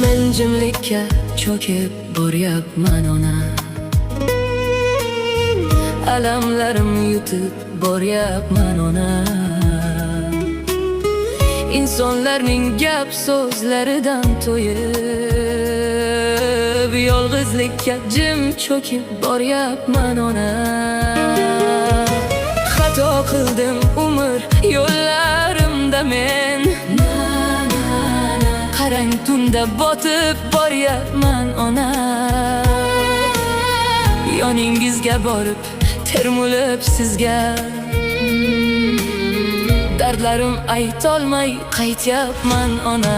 Men jimlikka cho'kib boryapman ona. Alamlarim yutib boryapman ona. İnsonlarning gap so'zlaridan to'yib, yolg'izlikka jim cho'kib boryapman ona. Xato qildim umr yo'llarimda men, qarang tunda botib boryapman ona. Yoningizga borib termulib sizga dardlarim aytolmay qaytyapman ona.